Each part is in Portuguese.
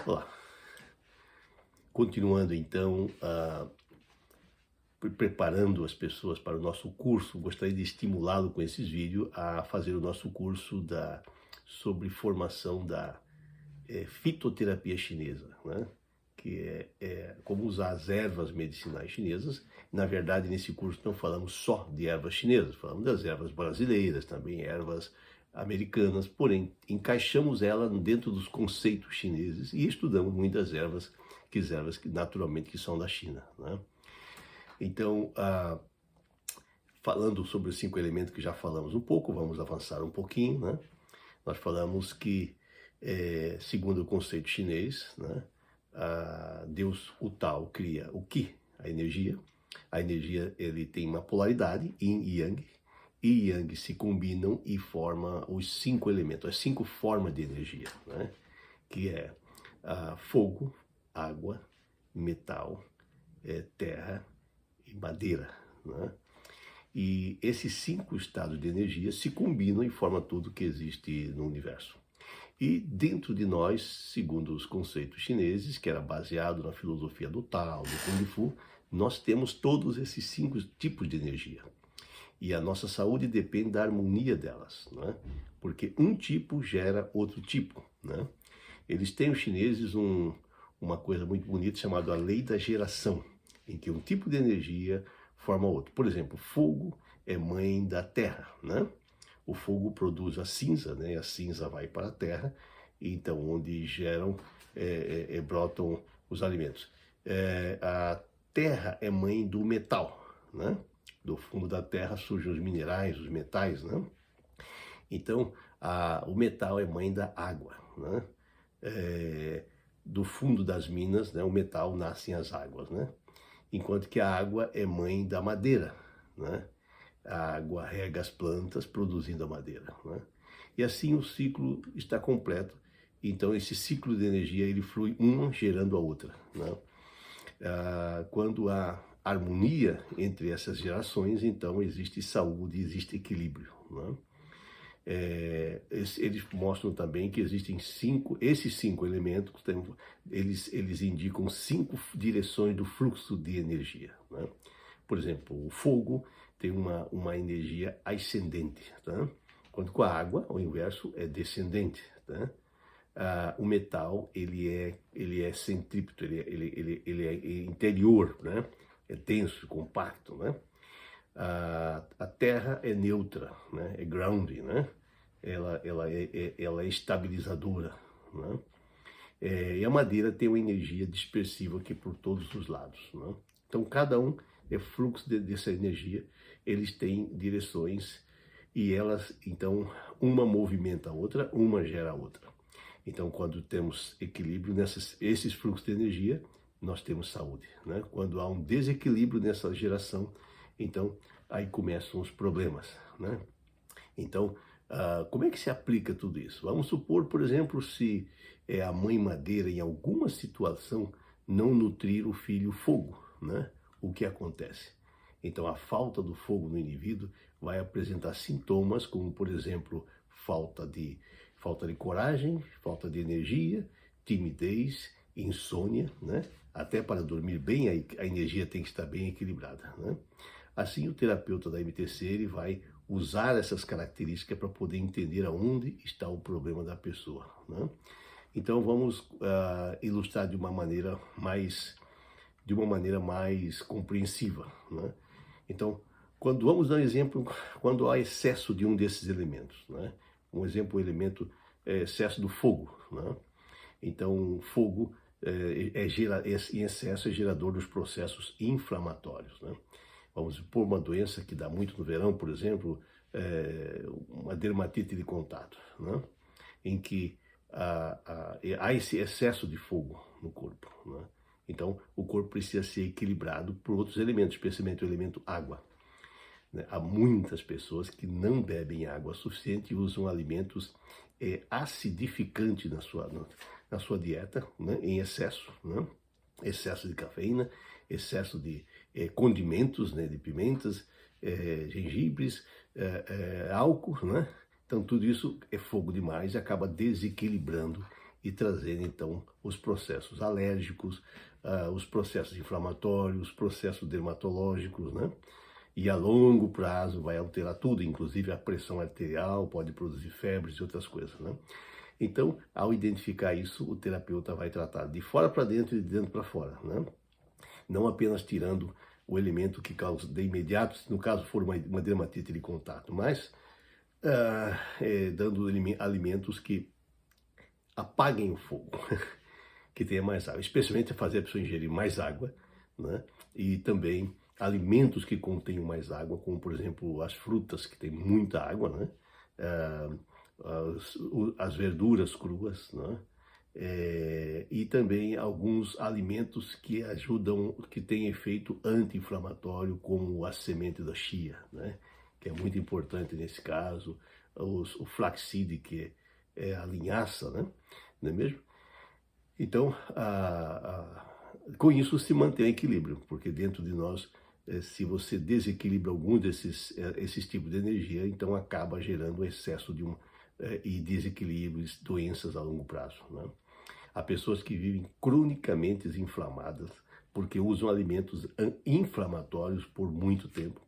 Olá, continuando então, preparando as pessoas para o nosso curso, gostaria de estimulá-lo com esses vídeos a fazer o nosso curso sobre formação da fitoterapia chinesa, né? Que é como usar as ervas medicinais chinesas. Na verdade, nesse curso não falamos só de ervas chinesas, falamos das ervas brasileiras, também ervas americanas, porém encaixamos ela dentro dos conceitos chineses e estudamos muitas ervas que naturalmente que são da China, né? Então, falando sobre os 5 elementos que já falamos um pouco, vamos avançar um pouquinho, né? Nós falamos que, segundo o conceito chinês, né, Deus, o Tao, cria o Qi, a energia. A energia ele tem uma polaridade, Yin e Yang. Yin e Yang se combinam e formam os 5 elementos, as 5 formas de energia, né? Que é fogo, água, metal, terra e madeira, né? E esses 5 estados de energia se combinam e formam tudo que existe no universo. E dentro de nós, segundo os conceitos chineses, que era baseado na filosofia do Tao, do Kung Fu, nós temos todos esses 5 tipos de energia. E a nossa saúde depende da harmonia delas, né? Porque um tipo gera outro tipo, né? Eles têm, os chineses, uma coisa muito bonita chamada a lei da geração, em que um tipo de energia forma outro. Por exemplo, fogo é mãe da terra, né? O fogo produz a cinza, né? A cinza vai para a terra, então onde brotam os alimentos. A terra é mãe do metal, né? Do fundo da terra surgem os minerais, os metais, né? Então, o metal é mãe da água, né? Do fundo das minas, né, o metal, nascem as águas, né? Enquanto que a água é mãe da madeira, né? A água rega as plantas, produzindo a madeira, né? E assim o ciclo está completo. Então esse ciclo de energia, ele flui uma gerando a outra, né? Quando há harmonia entre essas gerações, então existe saúde, existe equilíbrio, né? Eles mostram também que existem esses 5 elementos, eles indicam 5 direções do fluxo de energia, né? Por exemplo, o fogo tem uma energia ascendente, tá? Quando com a água, o inverso é descendente, tá? O metal, ele é centrípeto, ele é interior, né? É denso, compacto, né? A terra é neutra, né? É grounding, né? Ela é estabilizadora, né? E a madeira tem uma energia dispersiva aqui por todos os lados, né? Então cada um é fluxo dessa energia, eles têm direções e elas, então, uma movimenta a outra, uma gera a outra. Então quando temos equilíbrio esses fluxos de energia, nós temos saúde, né? Quando há um desequilíbrio nessa geração, então aí começam os problemas, né? Então, como é que se aplica tudo isso? Vamos supor, por exemplo, se a mãe madeira, em alguma situação, não nutrir o filho fogo, né? O que acontece? Então, a falta do fogo no indivíduo vai apresentar sintomas como, por exemplo, falta de coragem, falta de energia, timidez, insônia, né? Até para dormir bem, a energia tem que estar bem equilibrada, né? Assim, o terapeuta da MTC ele vai usar essas características para poder entender aonde está o problema da pessoa, né? Então, vamos ilustrar de uma maneira mais compreensiva, né? Então, vamos dar um exemplo, quando há excesso de um desses elementos, né? Um exemplo, o elemento excesso do fogo, né? Então, fogo em excesso é gerador dos processos inflamatórios, né? Vamos supor uma doença que dá muito no verão, por exemplo, uma dermatite de contato, né? Em que há esse excesso de fogo no corpo, né? Então, o corpo precisa ser equilibrado por outros elementos, especialmente o elemento água, né? Há muitas pessoas que não bebem água suficiente e usam alimentos acidificantes na sua dieta, né? Em excesso, né? Excesso de cafeína, excesso de condimentos, né? De pimentas, gengibres, álcool, né? Então tudo isso é fogo demais e acaba desequilibrando e trazer então os processos alérgicos, os processos inflamatórios, os processos dermatológicos, né? E a longo prazo vai alterar tudo, inclusive a pressão arterial, pode produzir febres e outras coisas, né? Então, ao identificar isso, o terapeuta vai tratar de fora para dentro e de dentro para fora, né? Não apenas tirando o elemento que causa de imediato, se no caso for uma dermatite de contato, mas dando alimentos que apaguem o fogo, que tenha mais água, especialmente fazer a pessoa ingerir mais água, né? E também alimentos que contenham mais água, como por exemplo as frutas que têm muita água, né? As verduras cruas, né? E também alguns alimentos que ajudam, que têm efeito anti-inflamatório, como a semente da chia, né? Que é muito importante nesse caso, o flaxseed, que é a linhaça, né? Não é mesmo? Então, com isso se mantém equilíbrio, porque dentro de nós, se você desequilibra algum esses tipos de energia, então acaba gerando excesso e desequilíbrios, doenças a longo prazo, né? Há pessoas que vivem cronicamente inflamadas, porque usam alimentos inflamatórios por muito tempo,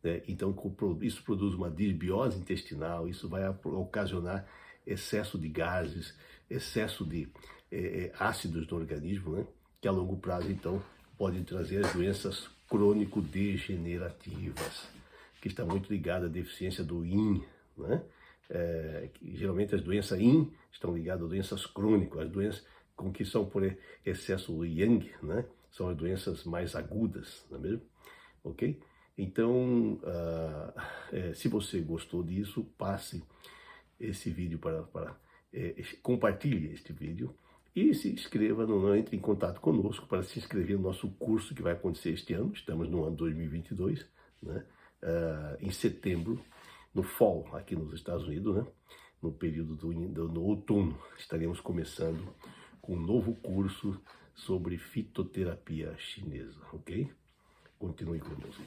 né? Então isso produz uma disbiose intestinal, isso vai ocasionar excesso de gases, excesso de ácidos no organismo, né? Que a longo prazo, então, podem trazer as doenças crônico-degenerativas, que está muito ligada à deficiência do yin, né? Geralmente as doenças yin estão ligadas a doenças crônicas, as doenças que são por excesso do yang, né? São as doenças mais agudas, não é mesmo? Ok? Então, se você gostou disso, passe esse vídeo compartilhe este vídeo e se inscreva, entre em contato conosco para se inscrever no nosso curso que vai acontecer este ano. Estamos no ano 2022, né? Em setembro, no fall, aqui nos Estados Unidos, né? No período no outono, estaremos começando com um novo curso sobre fitoterapia chinesa, ok? Continue conosco.